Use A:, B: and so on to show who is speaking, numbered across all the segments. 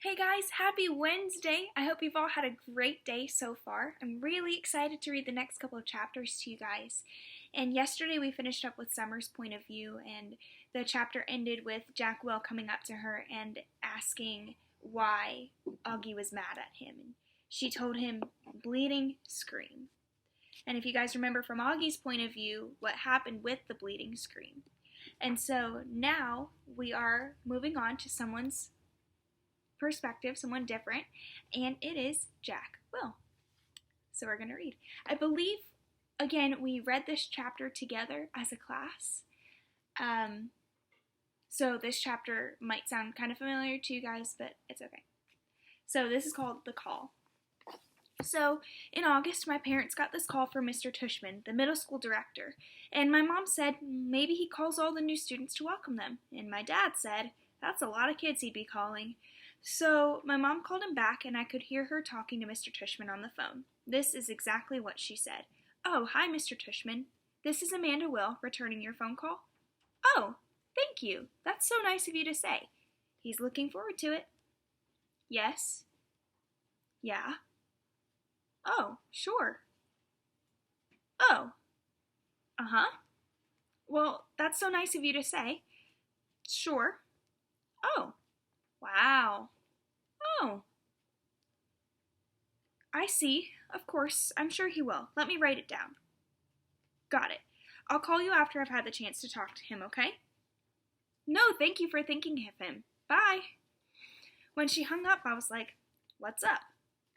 A: Hey guys, happy Wednesday! I hope you've all had a great day so far. I'm really excited to read the next couple of chapters to you guys. And yesterday we finished up with Summer's point of view, and the chapter ended with Jack Will coming up to her and asking why Augie was mad at him. And she told him, bleeding scream. And if you guys remember from Augie's point of view, what happened with the bleeding scream. And so now we are moving on to someone's perspective, someone different, and it is Jack Will. So we're going to read. I believe, again, we read this chapter together as a class. So this chapter might sound kind of familiar to you guys, but it's okay. So this is called The Call. So in August, my parents got this call from Mr. Tushman, the middle school director, and my mom said maybe he calls all the new students to welcome them, and my dad said that's a lot of kids he'd be calling. So my mom called him back, and I could hear her talking to Mr. Tushman on the phone. This is exactly what she said. "Oh, hi, Mr. Tushman. This is Amanda Will, returning your phone call." "Oh, thank you. That's so nice of you to say. He's looking forward to it." "Yes." "Yeah." "Oh, sure." "Oh. Uh-huh. Well, that's so nice of you to say." "Sure." "Oh. Wow. Oh. I see. Of course. I'm sure he will. Let me write it down." "Got it. I'll call you after I've had the chance to talk to him, okay?" "No, thank you for thinking of him. Bye." When she hung up, I was like, "What's up?"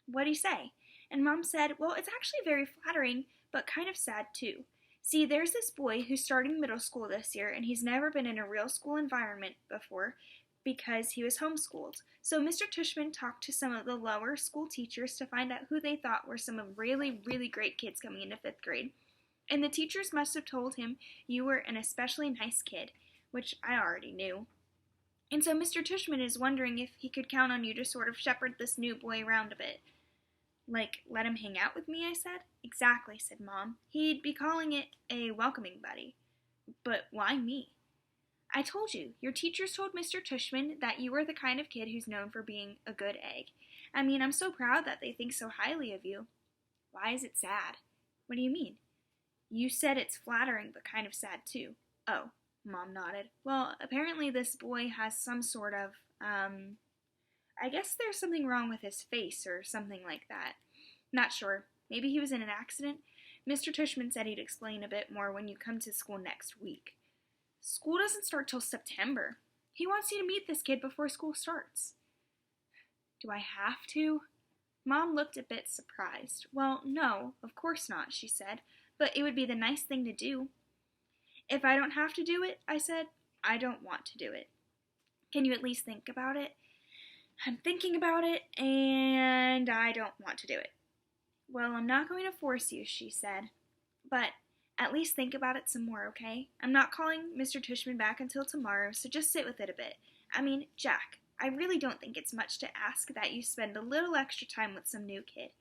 A: "What'd he say?" And Mom said, "Well, it's actually very flattering, but kind of sad too. See, there's this boy who's starting middle school this year, and he's never been in a real school environment before because he was homeschooled. So Mr. Tushman talked to some of the lower school teachers to find out who they thought were some of really, really great kids coming into 5th grade. And the teachers must have told him you were an especially nice kid, which I already knew. And so Mr. Tushman is wondering if he could count on you to sort of shepherd this new boy around a bit." "Like, let him hang out with me?" I said. "Exactly," said Mom. "He'd be calling it a welcoming buddy." "But why me?" "I told you. Your teachers told Mr. Tushman that you are the kind of kid who's known for being a good egg. I mean, I'm so proud that they think so highly of you." "Why is it sad?" "What do you mean?" "You said it's flattering, but kind of sad, too." "Oh," Mom nodded. "Well, apparently this boy has some sort of, I guess there's something wrong with his face or something like that. Not sure. Maybe he was in an accident. Mr. Tushman said he'd explain a bit more when you come to school next week." "School doesn't start till September. He wants you to meet this kid before school starts." "Do I have to?" Mom looked a bit surprised. "Well, no, of course not," she said, "but it would be the nice thing to do." "If I don't have to do it," I said, "I don't want to do it." "Can you at least think about it?" "I'm thinking about it, and I don't want to do it." "Well, I'm not going to force you," she said, "but at least think about it some more, okay? I'm not calling Mr. Tushman back until tomorrow, so just sit with it a bit. I mean, Jack, I really don't think it's much to ask that you spend a little extra time with some new kid."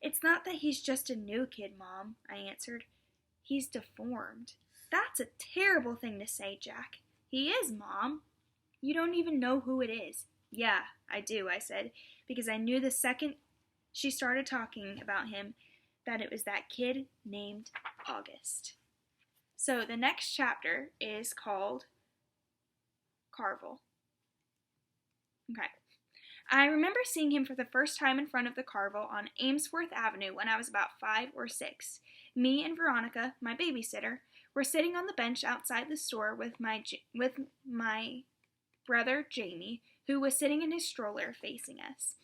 A: "It's not that he's just a new kid, Mom," I answered. "He's deformed." "That's a terrible thing to say, Jack." "He is, Mom. You don't even know who it is." "Yeah, I do," I said, because I knew the second she started talking about him that it was that kid named August. So the next chapter is called Carvel. Okay. I remember seeing him for the first time in front of the Carvel on Amesworth Avenue when I was about 5 or 6. Me and Veronica, my babysitter, were sitting on the bench outside the store with my brother Jamie, who was sitting in his stroller facing us.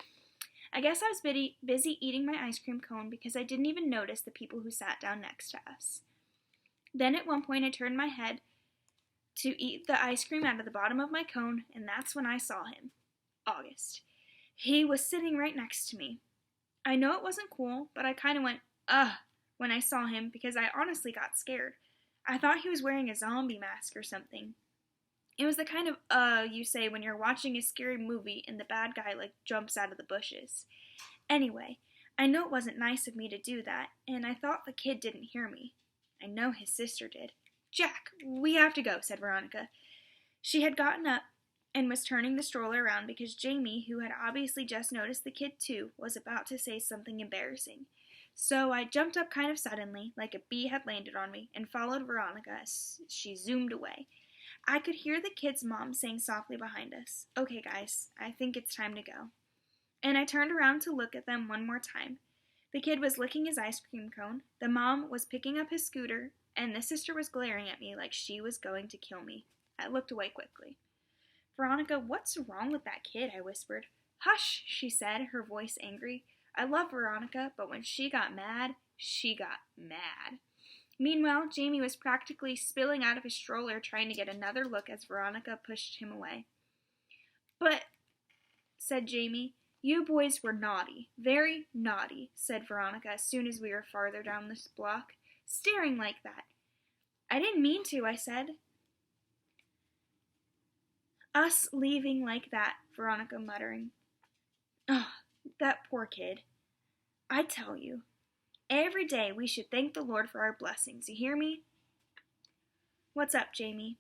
A: I guess I was busy eating my ice cream cone because I didn't even notice the people who sat down next to us. Then at one point I turned my head to eat the ice cream out of the bottom of my cone, and that's when I saw him. August. He was sitting right next to me. I know it wasn't cool, but I kind of went, ugh, when I saw him because I honestly got scared. I thought he was wearing a zombie mask or something. It was the kind of you say when you're watching a scary movie and the bad guy jumps out of the bushes. Anyway, I know it wasn't nice of me to do that, and I thought the kid didn't hear me. I know his sister did. "Jack, we have to go," said Veronica. She had gotten up and was turning the stroller around because Jamie, who had obviously just noticed the kid too, was about to say something embarrassing. So I jumped up kind of suddenly, like a bee had landed on me, and followed Veronica as she zoomed away. I could hear the kid's mom saying softly behind us, "Okay, guys, I think it's time to go." And I turned around to look at them one more time. The kid was licking his ice cream cone, the mom was picking up his scooter, and the sister was glaring at me like she was going to kill me. I looked away quickly. "Veronica, what's wrong with that kid?" I whispered. "Hush," she said, her voice angry. I love Veronica, but when she got mad, she got mad. Meanwhile, Jamie was practically spilling out of his stroller trying to get another look as Veronica pushed him away. "But," said Jamie, "you boys were naughty, very naughty," said Veronica as soon as we were farther down this block, "staring like that." "I didn't mean to," I said. "Us leaving like that," Veronica muttering. "Ugh, that poor kid. I tell you, every day we should thank the Lord for our blessings, you hear me?" "What's up, Jamie?"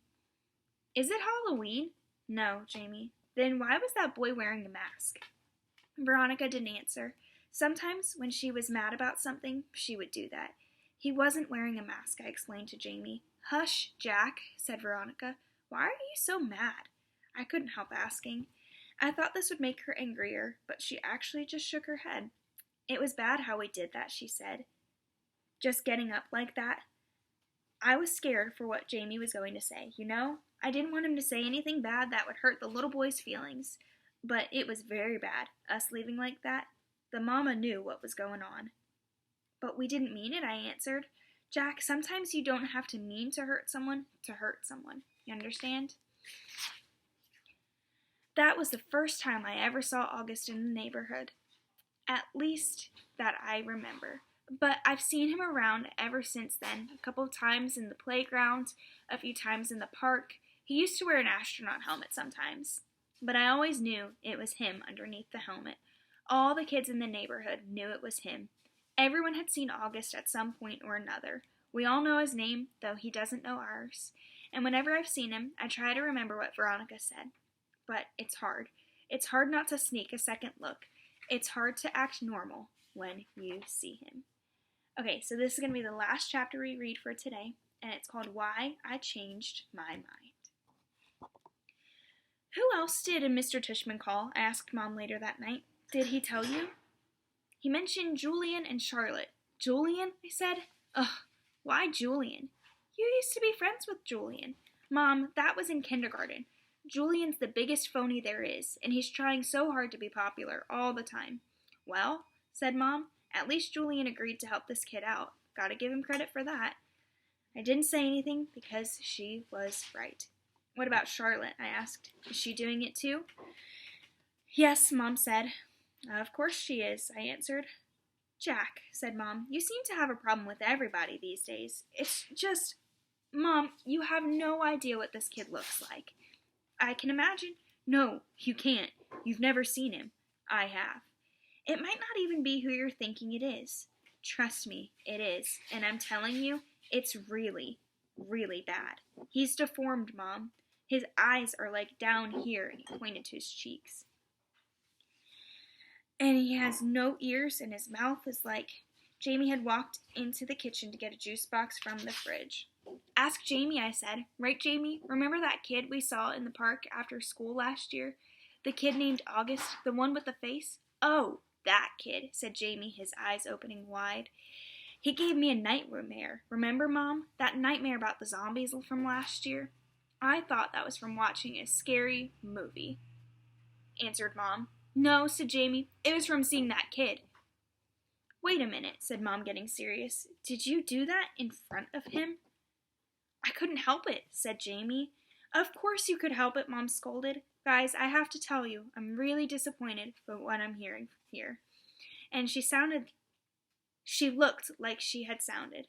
A: "Is it Halloween?" "No, Jamie." "Then why was that boy wearing a mask?" Veronica didn't answer. Sometimes, when she was mad about something, she would do that. "He wasn't wearing a mask," I explained to Jamie. "Hush, Jack," said Veronica. "Why are you so mad?" I couldn't help asking. I thought this would make her angrier, but she actually just shook her head. "It was bad how we did that," she said. "Just getting up like that." I was scared for what Jamie was going to say, you know? I didn't want him to say anything bad that would hurt the little boy's feelings. But it was very bad, us leaving like that. The mama knew what was going on. "But we didn't mean it," I answered. "Jack, sometimes you don't have to mean to hurt someone. You understand?" That was the first time I ever saw August in the neighborhood. At least that I remember. But I've seen him around ever since then, a couple of times in the playground, a few times in the park. He used to wear an astronaut helmet sometimes. But I always knew it was him underneath the helmet. All the kids in the neighborhood knew it was him. Everyone had seen August at some point or another. We all know his name, though he doesn't know ours. And whenever I've seen him, I try to remember what Veronica said. But it's hard. It's hard not to sneak a second look. It's hard to act normal when you see him. Okay, so this is going to be the last chapter we read for today, and it's called Why I Changed My Mind. "Who else did Mr. Tushman call?" I asked Mom later that night. "Did he tell you?" "He mentioned Julian and Charlotte." "Julian?" I said. "Ugh, why Julian? You used to be friends with Julian." "Mom, that was in kindergarten. Julian's the biggest phony there is, and he's trying so hard to be popular all the time." "Well," said Mom, "at least Julian agreed to help this kid out. Gotta give him credit for that." I didn't say anything because she was right. "What about Charlotte?" I asked. "Is she doing it too?" "Yes," Mom said. "Of course she is," I answered. "Jack," said Mom, "you seem to have a problem with everybody these days. It's just... Mom, you have no idea what this kid looks like." "I can imagine." "No, you can't. You've never seen him." "I have." "It might not even be who you're thinking it is." "Trust me, it is. And I'm telling you, it's really, really bad. He's deformed, Mom. His eyes are like down here," and he pointed to his cheeks. "And he has no ears, and his mouth is like..." Jamie had walked into the kitchen to get a juice box from the fridge. "Ask Jamie," I said. "Right, Jamie? Remember that kid we saw in the park after school last year? The kid named August, the one with the face?" "Oh, that kid," said Jamie, his eyes opening wide. "He gave me a nightmare. Remember, Mom? That nightmare about the zombies from last year?" "I thought that was from watching a scary movie," answered Mom. "No," said Jamie. "It was from seeing that kid." "Wait a minute," said Mom, getting serious. "Did you do that in front of him?" "I couldn't help it," said Jamie. "Of course you could help it," Mom scolded. "Guys, I have to tell you, I'm really disappointed for what I'm hearing here." And she looked like she had sounded.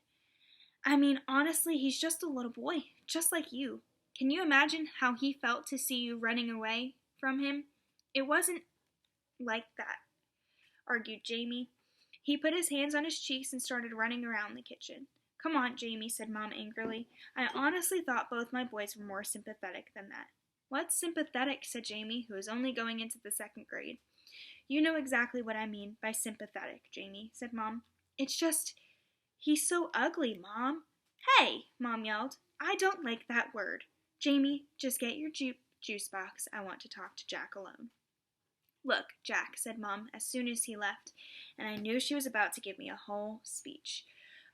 A: "I mean, honestly, he's just a little boy, just like you. Can you imagine how he felt to see you running away from him?" "It wasn't like that," argued Jamie. He put his hands on his cheeks and started running around the kitchen. "Come on, Jamie," said Mom angrily. "I honestly thought both my boys were more sympathetic than that." What's sympathetic, said Jamie, who was only going into the 2nd grade. You know exactly what I mean by sympathetic, Jamie, said Mom. It's just, he's so ugly, Mom. Hey, Mom yelled. I don't like that word. Jamie, just get your juice box. I want to talk to Jack alone. Look, Jack, said Mom as soon as he left, and I knew she was about to give me a whole speech.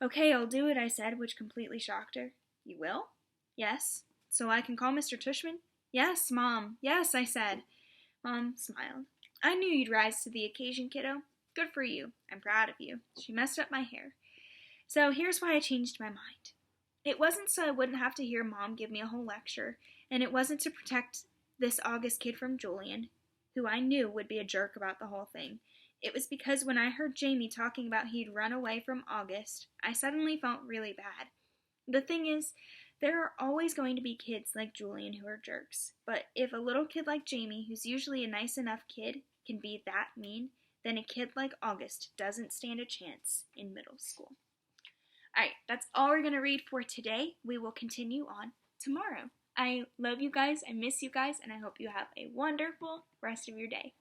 A: Okay, I'll do it, I said, which completely shocked her. You will? Yes. So I can call Mr. Tushman? Yes, Mom. Yes, I said. Mom smiled. I knew you'd rise to the occasion, kiddo. Good for you. I'm proud of you. She messed up my hair. So here's why I changed my mind. It wasn't so I wouldn't have to hear Mom give me a whole lecture, and it wasn't to protect this August kid from Julian, who I knew would be a jerk about the whole thing. It was because when I heard Jamie talking about he'd run away from August, I suddenly felt really bad. The thing is, there are always going to be kids like Julian who are jerks, but if a little kid like Jamie, who's usually a nice enough kid, can be that mean, then a kid like August doesn't stand a chance in middle school. Alright, that's all we're going to read for today. We will continue on tomorrow. I love you guys, I miss you guys, and I hope you have a wonderful rest of your day.